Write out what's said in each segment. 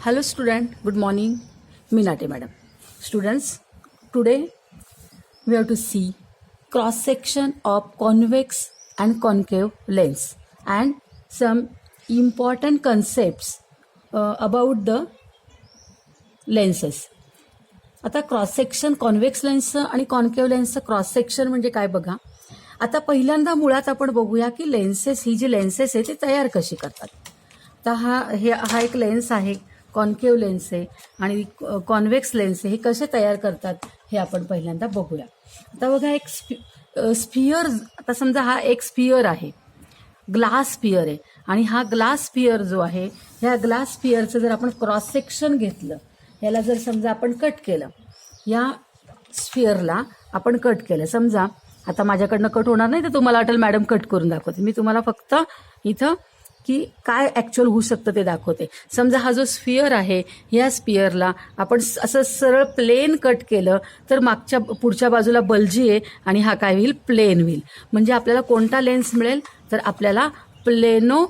Hello student, good morning. Minate madam. Students, today we have to see cross section of convex and concave lens and some important concepts about the lenses. आता cross section convex लेन्सचं आणि concave लेन्सचं cross section म्हणजे काय बघा. आता पहिल्यांदा मुळात आपण बघूया की लेन्सेस ही जी लेन्सेस आहे ती तयार कशी करतात. तर हा एक लेन्स आहे, कॉन्केव्ह लेन्स आहे आणि कॉन्व्हेक्स लेन्स आहे. हे कसे तयार करतात हे आपण पहिल्यांदा बघूया. आता बघा एक स्फिअर, आता समजा हा एक स्फिअर आहे, ग्लास स्फिअर आहे आणि हा ग्लास स्फिअर जो आहे ह्या ग्लास स्फिअरचं जर आपण क्रॉस सेक्शन घेतलं, याला जर समजा आपण कट केलं, या स्फिअरला आपण कट केलं, समजा आता माझ्याकडनं कट होणार नाही तर तुम्हाला वाटेल मॅडम कट करून दाखवते, मी तुम्हाला फक्त इथं की काय ॲक्च्युअल होऊ शकतं ते दाखवते. समजा हा जो स्फिअर आहे या स्फिअरला आपण असं सरळ प्लेन कट केलं तर पुढच्या बाजूला बल्जी आहे आणि हा काय होईल, प्लेन होईल. म्हणजे आपल्याला कोणता लेन्स मिळेल तर आपल्याला प्लेनो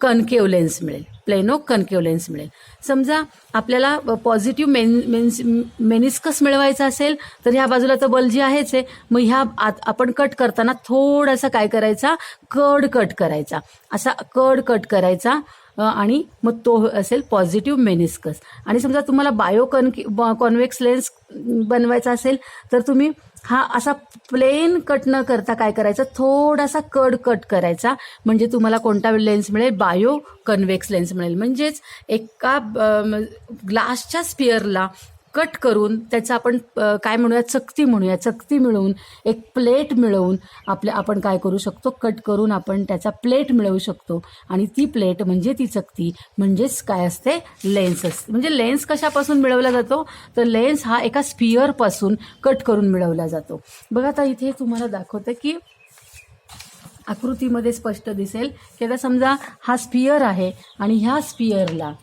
कन्केव्ह लेन्स मिळेल, प्लेनो कन्केव्ह लेन्स मिळेल. समजा आपल्याला पॉझिटिव्ह मेनिस्कस मिळवायचा असेल तर ह्या बाजूला तर बल्जी आहेच आहे, मग ह्या आपण कट करताना थोडासा काय करायचा, कड कट करायचा, असा कड कट करायचा आणि मग तो असेल पॉझिटिव्ह मेनिस्कस. आणि समजा तुम्हाला कॉन्व्हेक्स लेन्स बनवायचा असेल तर तुम्ही हा असा प्लेन कट न करता काय करायचं, थोडासा कड कट करायचा, म्हणजे तुम्हाला कोणता लेन्स मिळेल, बायो कन्व्हेक्स लेन्स मिळेल. म्हणजेच एका ग्लासच्या स्फिअरला कट करून त्याचं आपण काय म्हणूया, चकती म्हणूया, चकती मिळवून एक प्लेट मिळवून आपण काय करू शकतो, कट करून आपण त्याचा प्लेट मिळवू शकतो. आणि ती प्लेट म्हणजे ती चकती म्हणजेच काय असते, लेन्स असते. म्हणजे लेन्स कशापासून मिळवला जातो तर लेन्स हा एका स्फिअरपासून कट करून मिळवला जातो. बघा आता इथे तुम्हाला दाखवते की आकृतीमध्ये स्पष्ट दिसेल की आता समजा हा स्फिअर आहे आणि ह्या स्फिअरला,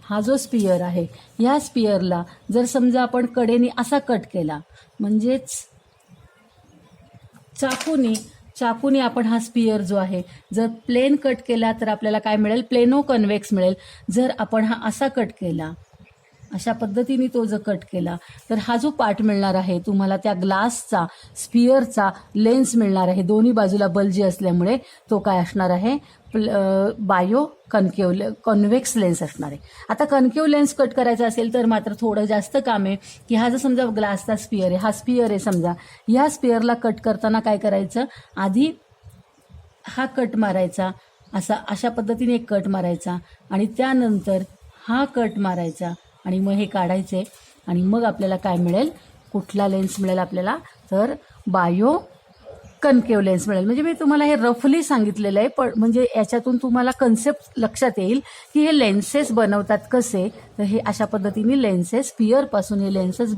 हा जो स्फिअर आहे या स्फिअरला जर समजा आपण कडेने असा कट केला, म्हणजेच चाकूने आपण हा स्फिअर जो आहे जर प्लेन कट केला तर आपल्याला काय मिळेल, प्लेनो कन्व्हेक्स मिळेल. जर आपण हा असा कट केला, अशा पद्धतीने तो जर कट केला तर हा जो पार्ट मिळणार आहे तुम्हाला त्या ग्लासचा, स्फिअरचा लेन्स मिळणार आहे. दोन्ही बाजूला बल्जी असल्यामुळे तो काय असणार आहे, बायो कन्व्हेक्स लेन्स असणार आहे. आता कन्केव्ह लेन्स कट करायचा असेल तर मात्र थोडं जास्त काम आहे की हा जर समजा ग्लासचा स्फिअर आहे, हा स्फिअर आहे समजा, या स्फिअरला कट करताना काय करायचं, आधी हा कट मारायचा, अशा पद्धतीने एक कट मारायचा आणि त्यानंतर हा कट मारायचा आणि मग हे काढायचे आणि मग आपल्याला काय मिळेल, कुठला लेन्स मिळेल आपल्याला तर बायो कन्केव्ह लेन्स मिळेल. म्हणजे मी तुम्हाला हे रफली सांगितलेलं आहे, पण म्हणजे याच्यातून तुम्हाला कन्सेप्ट लक्षात येईल की हे लेन्सेस बनवतात कसे. तर हे अशा पद्धतीने लेन्सेस, स्फिअरपासून हे लेन्सेस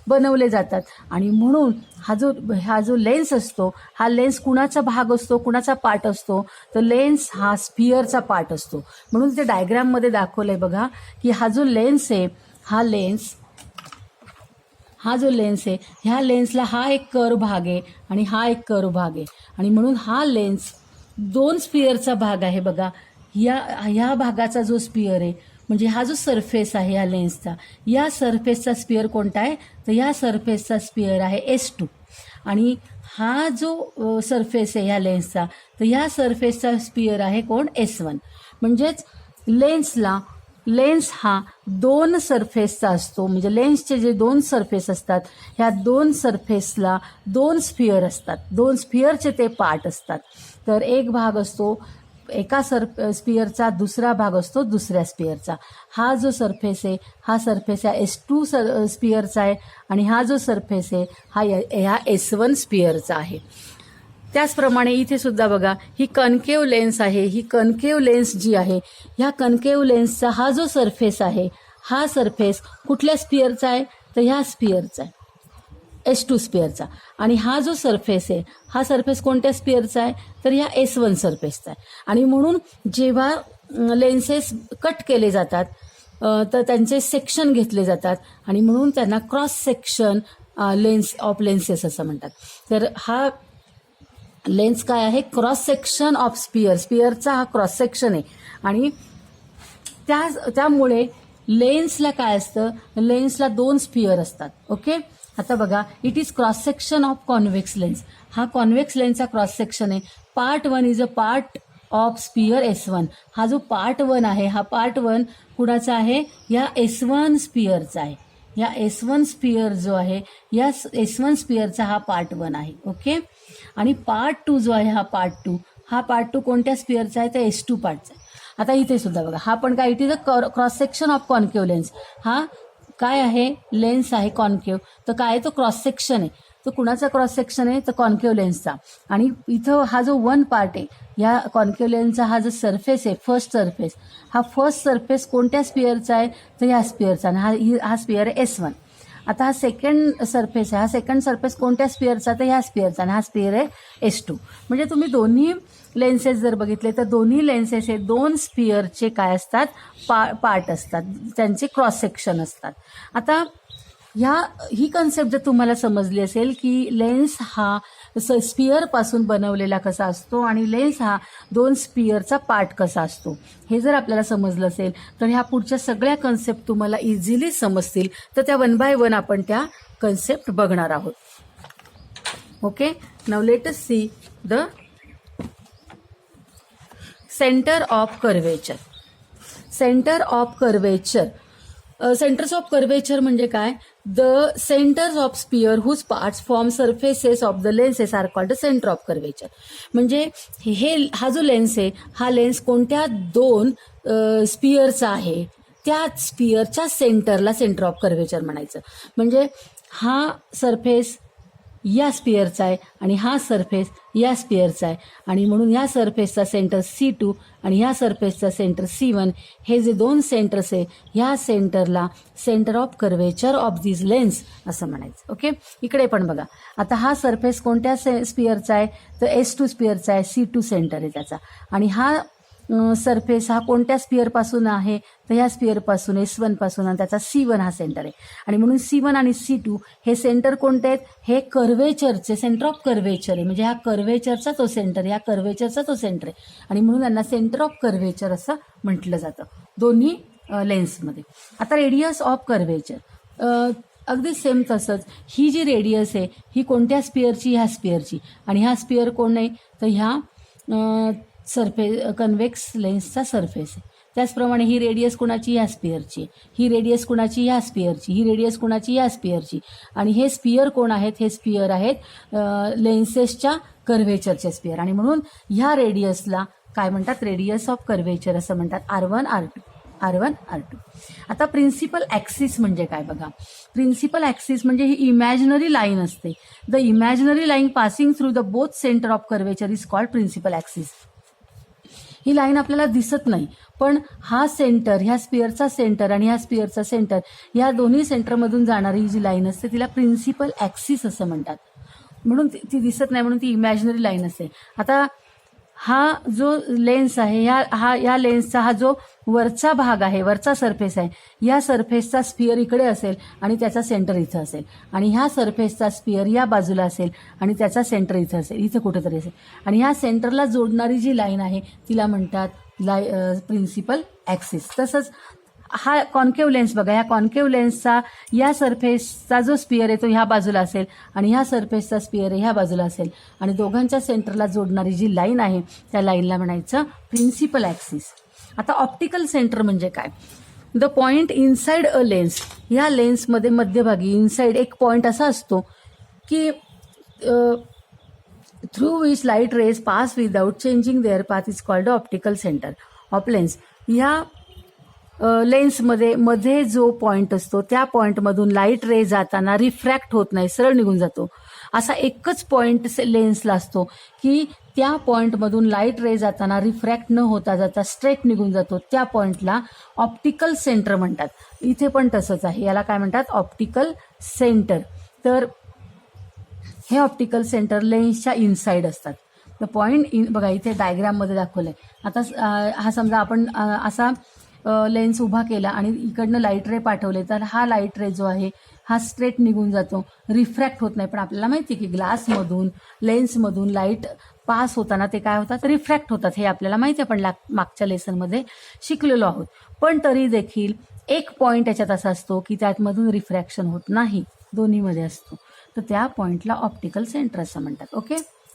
बनवले जातात. आणि म्हणून हा जो लेन्स असतो, हा लेन्स कुणाचा भाग असतो, कुणाचा पार्ट असतो तर लेन्स हा स्फिअरचा पार्ट असतो. म्हणून ते डायग्राममध्ये दाखवलंय बघा की हा जो लेन्स आहे, हा जो लेन्स आहे ह्या लेन्सला हा एक कर्व भाग आहे आणि हा एक कर्व भाग आहे. आणि म्हणून हा लेन्स दोन स्फिअरचा भाग आहे बघा. ह्या भागाचा जो स्फिअर आहे म्हणजे हा जो सरफेस आहे या लेन्सचा, या सरफेसचा स्फिअर कोणता आहे तर या सरफेसचा स्फिअर आहे S2. आणि हा जो सरफेस आहे या लेन्सचा तर या सरफेसचा स्फिअर आहे कोण, S1. म्हणजेच लेन्स हा दोन सरफेसचा असतो. म्हणजे लेन्सचे जे दोन सरफेस असतात, ह्या दोन सरफेसला दोन स्फिअर असतात, दोन स्फिअरचे ते पार्ट असतात. तर एक भाग असतो एका स्फिअरचा, दुसरा भाग असतो दुसऱ्या स्फिअरचा. हा जो सरफेस आहे हा सरफेस हा S2 स्फिअरचा आहे आणि हा जो सरफेस आहे ह्या S1 स्फिअरचा आहे. त्याचप्रमाणे इथे सुद्धा बघा ही कन्केव्ह लेन्स आहे. ही कन्केव्ह लेन्स जी आहे, ह्या कन्केव्ह लेन्सचा हा जो सरफेस आहे, हा सरफेस कुठल्या स्फिअरचा आहे तर ह्या स्फिअरचा आहे, S2 स्फिअरचा. आणि हा जो सरफेस आहे हा सरफेस कोणत्या स्फिअरचा आहे तर ह्या S1 सरफेसचा आहे. आणि म्हणून जेव्हा लेन्सेस कट केले जातात तर त्यांचे सेक्शन घेतले जातात आणि म्हणून त्यांना क्रॉस सेक्शन लेन्सेस असं म्हणतात. तर हा लेन्स काय आहे, क्रॉस सेक्शन ऑफ स्फिअरचा हा क्रॉस सेक्शन आहे. आणि त्यामुळे लेन्सला काय असतं, लेन्सला 2 स्पियर असतात. ओके, आता बघा, it is cross section of convex lens. हा कॉन्व्हेक्स लेन्सचा क्रॉस सेक्शन आहे. Part 1 is a part of sphere S1. हा जो पार्ट 1 आहे, हा पार्ट 1 कुणाचा आहे, या S1 स्पियरचा आहे. या S1 स्पियर जो आहे, या S1 स्पियरचा हा पार्ट 1 आहे. ओके, आणि पार्ट 2 जो आहे, हा पार्ट 2 कोणत्या स्पियरचा आहे, तर S2 पार्टचा आहे. आता इथे सुद्धा बघा, हा पण काय, it is a cross section of concave lens. हा काय आहे, लेन्स आहे कॉन्केव्ह, तर काय आहे, तो क्रॉस सेक्शन आहे. तो कुणाचा क्रॉस सेक्शन आहे, तर कॉन्केव्ह लेन्सचा. आणि इथं हा जो 1 पार्ट आहे, या कॉन्केव्ह लेन्सचा हा जो सरफेस आहे, फर्स्ट सरफेस कोणत्या स्पियरचा आहे, तर ह्या स्पियरचा. आणि हा स्पियर आहे S1. आता हा सेकंड सरफेस आहे, हा सेकंड सरफेस कोणत्या स्पियरचा, तर ह्या स्पियरचा. आणि हा स्पियर आहे S2. म्हणजे तुम्ही दोन्ही लेन्सेस जर बघितले तर दोन्ही लेन्सेस हे 2 स्पियरचे काय असतात, पार्ट असतात, त्यांचे क्रॉस सेक्शन असतात. आता ही कन्सेप्ट जर तुम्हाला समजली असेल की लेन्स हा स्पियरपासून बनवलेला कसा असतो आणि लेन्स हा 2 स्पियरचा पार्ट कसा असतो, हे जर आपल्याला समजलं असेल तर ह्या पुढच्या सगळ्या कन्सेप्ट तुम्हाला इझिली समजतील. तर त्या 1 बाय 1 आपण त्या कन्सेप्ट बघणार आहोत. Okay, now let us see the centre of curvature. Centres of curvature म्हणजे काय, the centres of sphere whose parts form surfaces of the lenses are called the centre of curvature. म्हणजे हा जो lens आहे, हा lens कोणत्या 2 स्पियरचा आहे, त्या स्पियरच्या सेंटरला सेंटर ऑफ कर्वेचर म्हणायचं. म्हणजे हा सरफेस या स्पियरचा आहे आणि हा सरफेस या स्पियरचा आहे, आणि म्हणून या सरफेसचा सेंटर C2 आणि ह्या सरफेसचा सेंटर C1, हे जे 2 सेंटर्स आहे, ह्या सेंटरला centre of curvature of this lens असं म्हणायचं. ओके, इकडे पण बघा, आता हा सरफेस कोणत्या स्पियरचा आहे, तर S2 स्पियरचा आहे, C2 सेंटर आहे त्याचा. आणि हा सरफेस हा कोणत्या स्पियरपासून आहे, तर ह्या स्पियरपासून S1 पासून, आणि त्याचा C1 हा सेंटर आहे. आणि म्हणून C1 आणि C2 हे सेंटर कोणते आहेत, हे कर्वेचरचे सेंटर ऑफ कर्वेचर आहे. म्हणजे हा कर्वेचरचा तो सेंटर, ह्या कर्वेचरचा तो सेंटर आहे, आणि म्हणून त्यांना सेंटर ऑफ कर्वेचर असं म्हटलं जातं दोन्ही लेन्समध्ये. आता रेडियस ऑफ कर्वेचर अगदी सेम तसंच. ही जी रेडियस आहे, ही कोणत्या स्पियरची, ह्या स्पियरची. आणि ह्या स्पियर कोण आहे, तर ह्या कन्व्हेक्स लेन्सचा सरफेस आहे. त्याचप्रमाणे ही रेडियस कुणाची, या स्पियरची. ही रेडियस कुणाची, या स्पियरची. ही रेडियस कुणाची, या स्पियरची. आणि हे स्पियर कोण आहेत, हे स्पियर आहेत लेन्सेसच्या कर्वेचरचे स्पियर. आणि म्हणून ह्या रेडियसला काय म्हणतात, रेडियस ऑफ कर्वेचर असं म्हणतात. R1 R2. आता प्रिन्सिपल ॲक्सिस म्हणजे काय बघा. प्रिन्सिपल ॲक्सिस म्हणजे ही इमॅजिनरी लाईन असते. The imaginary line passing through the both centre of curvature is called principal axis. ही लाईन आपल्याला दिसत नाही, पण हा सेंटर, ह्या स्पियरचा सेंटर आणि ह्या स्पियरचा सेंटर, या दोन्ही सेंटरमधून जाणारी ही जी लाईन असते तिला प्रिन्सिपल ॲक्सिस असं म्हणतात. म्हणून ती दिसत नाही, म्हणून ती इमॅजिनरी लाईन असते. आता हा जो लेन्स आहे, या लेन्सचा हा जो वरचा भाग आहे, वरचा सरफेस आहे, या सरफेसचा स्पियर इकडे असेल आणि त्याचा सेंटर इथं असेल. आणि ह्या सरफेसचा स्पियर या बाजूला असेल आणि त्याचा सेंटर इथं असेल, इथं कुठेतरी असेल. आणि ह्या सेंटरला जोडणारी जी लाईन आहे तिला म्हणतात प्रिन्सिपल ॲक्सिस. तसंच हा कॉन्केव्ह लेन्स बघा, ह्या कॉन्केव्ह लेन्सचा या सरफेसचा जो स्पियर आहे तो ह्या बाजूला असेल आणि ह्या सरफेसचा स्पियर आहे ह्या बाजूला असेल, आणि दोघांच्या सेंटरला जोडणारी जी लाईन आहे त्या लाईनला म्हणायचं प्रिन्सिपल ॲक्सिस. आता ऑप्टिकल सेंटर म्हणजे काय, the point inside a lens. ह्या लेन्समध्ये मध्यभागी इनसाइड एक पॉइंट असा असतो की through which light rays pass without changing their path is called optical centre of lens. ह्या लेन्समध्ये मध्ये जो पॉइंट असतो त्या पॉइंटमधून लाईट रे जाताना रिफ्रॅक्ट होत नाही, सरळ निघून जातो. असा एकच पॉइंट लेन्सला असतो की त्या पॉइंटमधून लाईट रे जाताना रिफ्रॅक्ट न होता जाता स्ट्रेट निघून जातो. त्या पॉइंटला ऑप्टिकल सेंटर म्हणतात. इथे पण तसंच आहे, याला काय म्हणतात, ऑप्टिकल सेंटर. तर हे ऑप्टिकल सेंटर लेन्सच्या इनसाइड असतात. द पॉइंट बघा इथे डायग्राममध्ये दाखवलंय. आता हा समजा आपण असा लेन्स उभा केला आणि इकडनं लाईट रे पाठवले, तर हा लाईट रे जो आहे हा स्ट्रेट निघून जातो, रिफ्रॅक्ट होत नाही. पण आपल्याला माहिती आहे की ग्लासमधून, लेन्समधून लाईट पास होताना ते काय होतात, रिफ्रॅक्ट होतात. हे आपल्याला माहिती आहे, आपण मागच्या लेसनमध्ये शिकलेलो आहोत. पण तरी देखील एक पॉईंट याच्यात असा असतो की त्यातमधून रिफ्रॅक्शन होत नाही, दोन्हीमध्ये असतो, तर त्या पॉईंटला ऑप्टिकल सेंटर असं म्हणतात. ओके,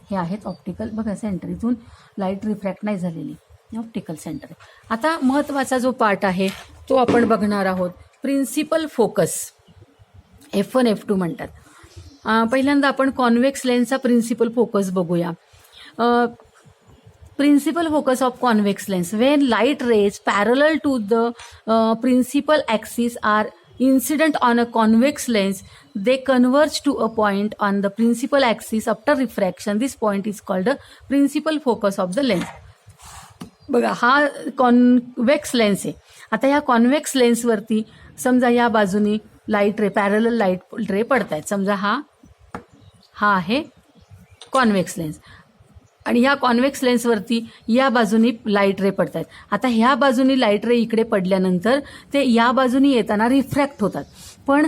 हे आहेत ऑप्टिकल, बघा सेंटर, इथून लाईट रिफ्रॅक्ट नाही झालेली, ऑप्टिकल सेंटर. आता महत्त्वाचा जो पार्ट आहे तो आपण बघणार आहोत, प्रिन्सिपल फोकस, F1 F2 म्हणतात. पहिल्यांदा आपण कॉन्व्हेक्स लेन्सचा प्रिन्सिपल फोकस बघूया. Principal focus of convex lens, when light rays parallel to the principal axis are incident on a convex lens, they converge to a point on the principal axis after refraction. This point is called the principal focus of the lens. बघा, हा convex lens आहे. आता ह्या convex लेन्सवरती समजा या बाजूनी light रे, parallel light रे पडतायत. समजा हा आहे कॉन्व्हेक्स लेन्स आणि ह्या कॉन्व्हेक्स लेन्सवरती या बाजूनी लाईट रे पडतात. आता ह्या बाजूनी लाईट रे इकडे पडल्यानंतर ते या बाजूनी येताना रिफ्रॅक्ट होतात. पण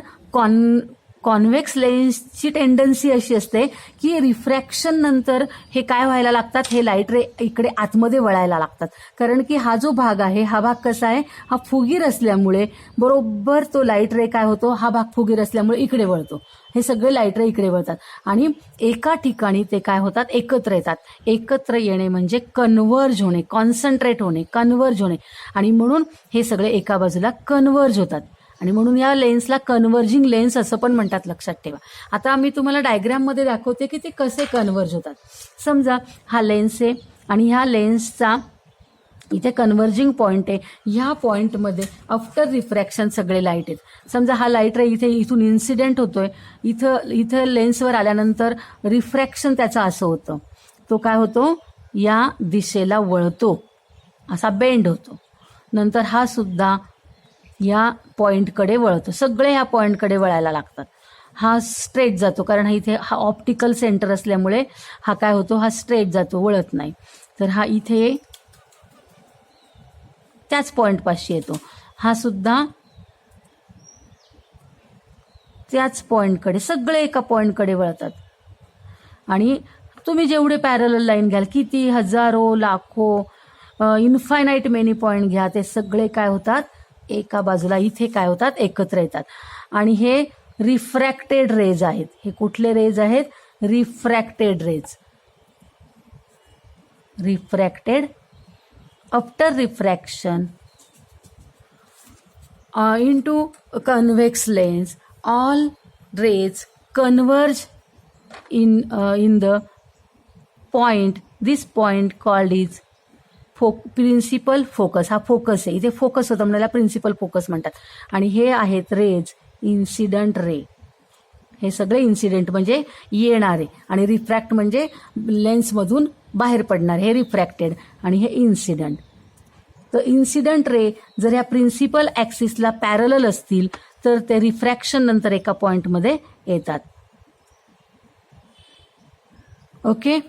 कॉन्व्हेक्स लेन्सची टेंडन्सी अशी असते की रिफ्रॅक्शन नंतर हे काय व्हायला लागतात, हे लाईट रे इकडे आतमध्ये वळायला लागतात. कारण की हा जो भाग आहे, हा भाग कसा आहे, हा फुगीर असल्यामुळे बरोबर तो लाईट रे काय होतो, हा भाग फुगीर असल्यामुळे इकडे वळतो. हे सगळे लाईट रे इकडे वळतात आणि एका ठिकाणी ते काय होतात, एकत्र येतात. एकत्र येणे म्हणजे कन्व्हर्ज होणे, कॉन्सन्ट्रेट होणे, कन्व्हर्ज होणे, आणि म्हणून हे सगळे एका बाजूला कन्व्हर्ज होतात आणि म्हणून या लेन्सला कन्व्हर्जिंग लेन्स असं पण म्हणतात, लक्षात ठेवा. आता मी तुम्हाला डायग्राममध्ये दाखवते की ते कसे कन्व्हर्ज होतात. समजा हा लेन्स आहे आणि ह्या लेन्सचा इथे कन्व्हर्जिंग पॉईंट आहे. ह्या पॉईंटमध्ये आफ्टर रिफ्रॅक्शन सगळे लाईट आहेत. समजा हा लाईट रे इथून इन्सिडेंट होतोय, इथं लेन्सवर आल्यानंतर रिफ्रॅक्शन त्याचा असं होतं, तो काय होतो, या दिशेला वळतो, असा बेंड होतो. नंतर हा सुद्धा या पॉईंटकडे वळतो. सगळे ह्या पॉईंटकडे वळायला लागतात. हा स्ट्रेट जातो, कारण इथे हा ऑप्टिकल सेंटर असल्यामुळे हा काय होतो, हा स्ट्रेट जातो, वळत नाही. तर हा इथे त्याच पॉईंटपाशी येतो. हा सुद्धा त्याच पॉईंटकडे, सगळे एका पॉईंटकडे वळतात. आणि तुम्ही जेवढे पॅरलल लाईन घ्याल, किती हजारो लाखो इन्फायनाईट मेनी पॉईंट घ्या, ते सगळे काय होतात, एका बाजूला इथे काय होतात, एकत्र येतात. आणि हे रिफ्रॅक्टेड रेज आहेत. हे कुठले रेज आहेत, refracted rays. Refracted after refraction into convex lens, all rays converge in the point. This point called is principal focus. हा फोकस आहे, इथे फोकस होता म्हणून प्रिन्सिपल फोकस म्हणतात. आणि हे आहेत रेज, इन्सिडंट रे. हे सगळे इन्सिडेंट म्हणजे येणारे, आणि रिफ्रॅक्ट म्हणजे लेन्समधून बाहेर पडणार, हे रिफ्रॅक्टेड, आणि हे इन्सिडंट. तर इन्सिडंट रे जर ह्या प्रिन्सिपल ॲक्सिसला पॅरलल असतील तर ते रिफ्रॅक्शन नंतर एका पॉइंटमध्ये येतात. ओके,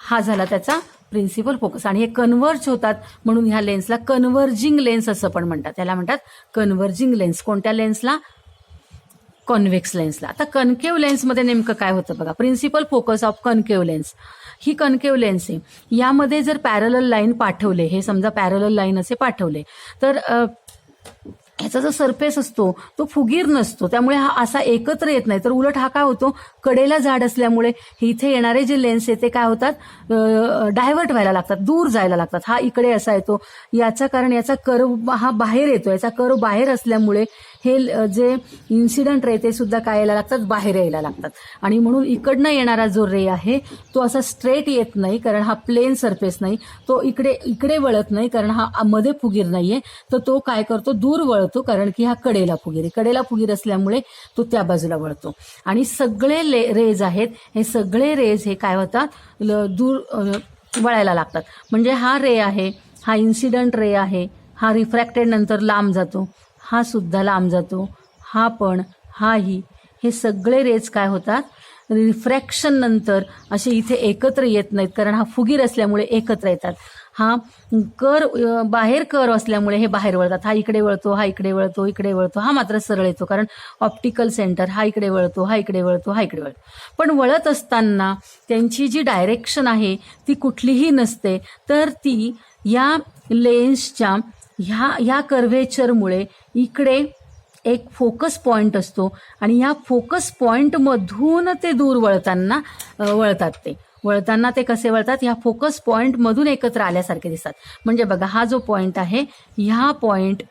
हा झाला त्याचा प्रिन्सिपल फोकस. आणि हे कन्व्हर्ज होतात म्हणून ह्या लेन्सला कन्व्हर्जिंग लेन्स असं पण म्हणतात. त्याला म्हणतात कन्व्हर्जिंग लेन्स. कोणत्या लेन्सला, कॉन्व्हेक्स लेन्सला. आता कन्केव्ह लेन्समध्ये नेमकं काय होतं बघा, principal focus of concave lens. ही कन्केव्ह लेन्स आहे, यामध्ये जर पॅरलल लाईन पाठवले, हे समजा पॅरलल लाईन असे पाठवले, तर ह्याचा जो सरफेस असतो तो फुगीर नसतो, त्यामुळे हा असा एकत्र येत नाही. तर उलट हा काय होतो, कडेला जाड असल्यामुळे इथे येणारे जे लेन्स आहे ते काय होतात, डायव्हर्ट व्हायला लागतात, दूर जायला लागतात. हा इकडे असा येतो, याचा कारण याचा कर्व हा बाहेर येतो. याचा कर्व बाहेर असल्यामुळे हे जे इन्सिडंट रे ते सुद्धा काय यायला लागतात, बाहेर यायला लागतात. आणि म्हणून इकडनं येणारा जो रे आहे तो असा स्ट्रेट येत नाही, कारण हा प्लेन सरफेस नाही. तो इकडे वळत नाही, कारण हा मध्ये फुगीर नाहीये. तर तो काय करतो, दूर वळतो, कारण की हा कडेला फुगीर असल्यामुळे तो त्या बाजूला वळतो. आणि सगळे रेज आहेत, हे सगळे रेज हे काय होतात, दूर वळायला लागतात. म्हणजे हा रे आहे, हा इन्सिडंट रे आहे, हा रिफ्रॅक्टेड नंतर लांब जातो, हा सुद्धा लांब जातो, हा पण, हाही, हे सगळे रेज काय होतात, रिफ्रॅक्शन नंतर असे इथे एकत्र येत नाहीत, कारण हा फुगीर असल्यामुळे एकत्र येतात. हा बाहेर कर्व असल्यामुळे हे बाहेर वळतात. हा इकडे वळतो, हा इकडे वळतो, इकडे वळतो, हा मात्र सरळ येतो, कारण ऑप्टिकल सेंटर, हा इकडे वळतो, हा इकडे वळतो, हा इकडे वळतो. पण वळत असताना त्यांची जी डायरेक्शन आहे ती कुठलीही नसते, तर ती या लेन्सच्या ह्या कर्व्हेचरमुळे इकडे एक फोकस पॉइंट असतो आणि या फोकस पॉइंटमधून ते दूर वळतात ते वळताना ते कसे वळतात, ह्या फोकस पॉइंटमधून एकत्र आल्यासारखे दिसतात. म्हणजे बघा, हा जो पॉइंट आहे, ह्या पॉइंट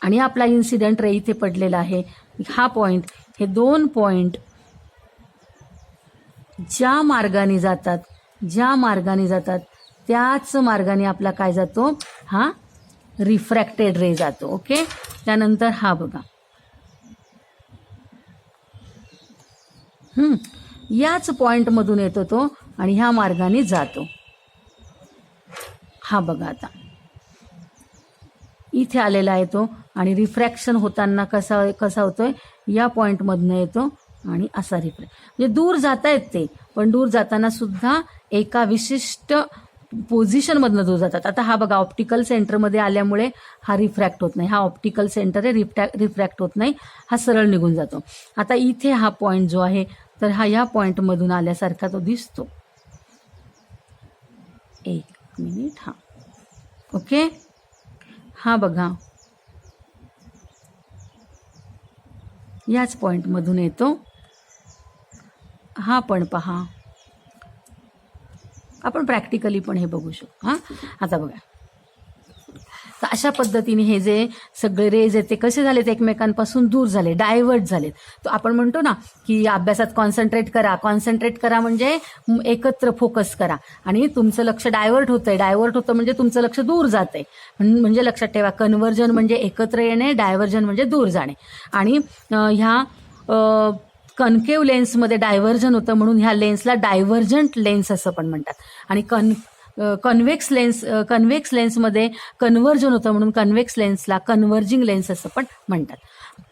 आणि आपला इन्सिडेंट रे इथे पडलेला आहे, हा पॉइंट, हे दोन पॉइंट ज्या मार्गाने जातात त्याच मार्गाने आपला काय जातो, हा रिफ्रॅक्टेड रे जातो. ओके. त्यानंतर हा बघा, याच पॉइंट मधून येतो तो आणि ह्या मार्गाने जातो. हा बघा, आता इथे आलेला आहे तो आणि रिफ्रॅक्शन होताना कसा होतोय, या पॉइंट मधनं येतो आणि असा म्हणजे दूर जातायत ते, पण दूर जाताना सुद्धा एका विशिष्ट पोझिशन मधनं दूर जातात. आता हा बघा, ऑप्टिकल सेंटरमध्ये आल्यामुळे हा रिफ्रॅक्ट होत नाही, हा ऑप्टिकल सेंटर आहे, रिफ्रॅक्ट होत नाही, हा सरळ निघून जातो. आता इथे हा पॉइंट जो आहे, तर हा या पॉइंट मधून आल्यासारखा तो दिसतो. एक मिनिट, हा ओके. हा बघा, याच पॉइंट मधून येतो, हा पण पहा, आपण प्रॅक्टिकली पण हे बघू शकतो. आता बघा, तर अशा पद्धतीने हे जे सगळे रेज आहेत ते कसे झालेत, एकमेकांपासून दूर झाले, डायव्हर्ट झालेत. तर आपण म्हणतो ना की अभ्यासात कॉन्सन्ट्रेट करा म्हणजे एकत्र फोकस करा, आणि तुमचं लक्ष डायव्हर्ट होतं म्हणजे तुमचं लक्ष दूर जातंय. म्हणजे लक्षात ठेवा, कन्व्हर्जन म्हणजे एकत्र येणे, डायव्हर्जन म्हणजे दूर जाणे. आणि ह्या कन्केव्ह लेन्समध्ये डायव्हर्जन होतं म्हणून ह्या लेन्सला डायव्हर्जंट लेन्स असं पण म्हणतात. आणि कन्व्हेक्स लेन्समध्ये कन्व्हर्जन होतं म्हणून कन्व्हेक्स लेन्सला कन्व्हर्जिंग लेन्स असं पण म्हणतात.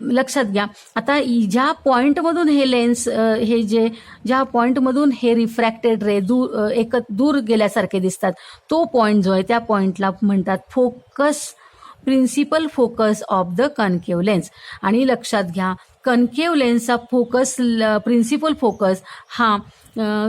लक्षात घ्या. आता ज्या पॉइंटमधून हे लेन्स ज्या पॉइंटमधून हे रिफ्रॅक्टेड रे दूर गेल्यासारखे दिसतात, तो पॉइंट जो आहे त्या पॉइंटला म्हणतात principal focus of the concave lens. आणि लक्षात घ्या, कन्केव्ह लेन्सचा प्रिन्सिपल फोकस हा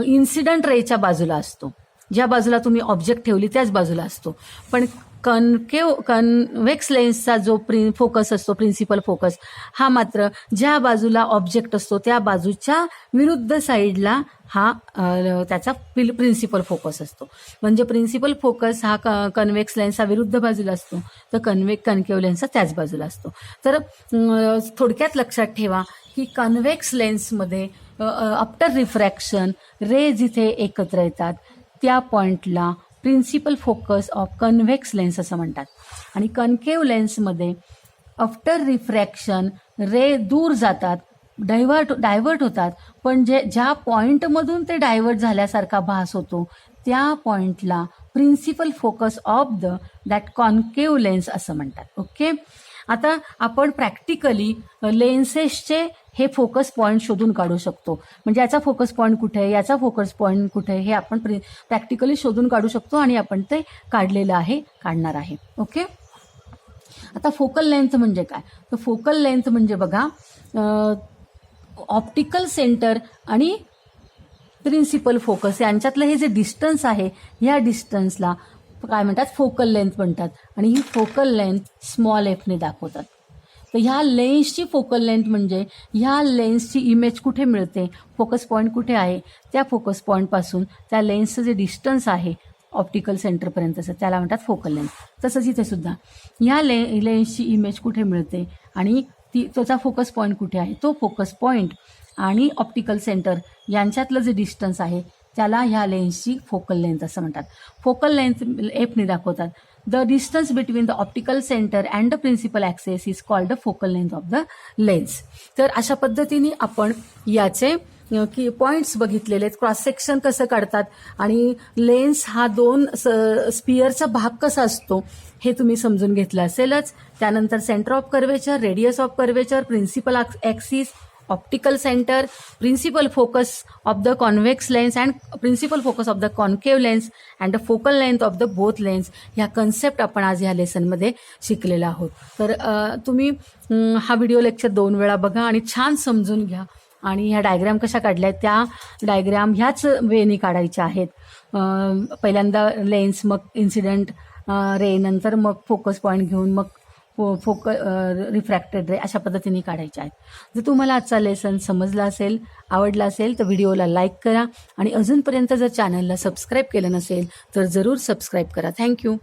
इन्सिडंट रेच्या बाजूला असतो, ज्या बाजूला तुम्ही ऑब्जेक्ट ठेवली त्याच बाजूला असतो. पण कन्व्हेक्स लेन्सचा जो फोकस असतो, प्रिन्सिपल फोकस, हा मात्र ज्या बाजूला ऑब्जेक्ट असतो त्या बाजूच्या विरुद्ध साईडला हा त्याचा प्रिन्सिपल फोकस असतो. म्हणजे प्रिन्सिपल फोकस हा कन्व्हेक्स लेन्सचा विरुद्ध बाजूला असतो, तर कन्केव्ह लेन्सचा त्याच बाजूला असतो. तर थोडक्यात लक्षात ठेवा की कन्व्हेक्स लेन्समध्ये आफ्टर रिफ्रॅक्शन रे जिथे एकत्र येतात त्या पॉइंटला प्रिन्सिपल फोकस ऑफ कन्व्हेक्स लेन्स असं म्हणतात. आणि कन्केव्ह लेन्समध्ये आफ्टर रिफ्रॅक्शन रे दूर जातात, डायव्हर्ट होतात, पण ज्या पॉइंटमधून ते डायव्हर्ट झाल्यासारखा भास होतो त्या पॉइंटला principal focus of that concave lens असं म्हणतात. ओके. आता आपण प्रॅक्टिकली लेन्सेसचे हे फोकस पॉईंट शोधून काढू शकतो. म्हणजे याचा फोकस पॉईंट कुठे आहे, याचा फोकस पॉईंट कुठे आहे, हे आपण प्रॅक्टिकली शोधून काढू शकतो आणि आपण ते काढणार आहे. ओके. आता फोकल लेंथ म्हणजे काय, तर फोकल लेंथ म्हणजे बघा, ऑप्टिकल सेंटर आणि प्रिन्सिपल फोकस यांच्यातलं हे जे डिस्टन्स आहे, ह्या डिस्टन्सला काय म्हणतात, फोकल लेंथ म्हणतात. आणि ही फोकल लेंथ स्मॉल एफने दाखवतात. तर ह्या लेन्सची फोकल लेंथ म्हणजे ह्या लेन्सची इमेज कुठे मिळते, फोकस पॉईंट कुठे आहे, त्या फोकस पॉईंटपासून त्या लेन्सचं जे डिस्टन्स आहे ऑप्टिकल सेंटरपर्यंतचं त्याला म्हणतात फोकल लेंथ. तसंच इथे सुद्धा ह्या लेन्सची इमेज कुठे मिळते आणि त्याचा फोकस पॉईंट कुठे आहे, तो फोकस पॉईंट आणि ऑप्टिकल सेंटर यांच्यातलं जे डिस्टन्स आहे त्याला ह्या लेन्सची फोकल लेंथ असं म्हणतात. फोकल लेंथ एफने दाखवतात. The distance between the optical centre and the principal axes is called the focal length of the lens. तर अशा पद्धतीने आपण याचे पॉईंट्स बघितलेले आहेत, क्रॉस सेक्शन कसं काढतात आणि लेन्स हा दोन स्पिअरचा भाग कसा असतो हे तुम्ही समजून घेतलं असेलच. त्यानंतर centre of curvature, radius of curvature, principal axis, optical centre, principal focus of the convex lens and principal focus of the concave lens and the focal length of the both lens, ह्या concept आपण आज ह्या लेसनमध्ये शिकलेला आहोत. तर तुम्ही हा video lecture 2 वेळा बघा आणि छान समजून घ्या. आणि ह्या डायग्राम कशा काढल्या आहेत, त्या डायग्राम ह्याच वेने काढायच्या आहेत. पहिल्यांदा लेन्स, मग इन्सिडेंट रे, नंतर मग फोकस पॉईंट घेऊन मग रिफ्रॅक्टेड रे अशा पद्धतीने काढायच्या आहेत. जर तुम्हाला आजचा लेसन समजला असेल, आवडला असेल तर व्हिडिओला लाईक करा आणि अजूनपर्यंत जर चॅनलला सबस्क्राईब केलं नसेल तर जरूर सबस्क्राईब करा. थँक्यू.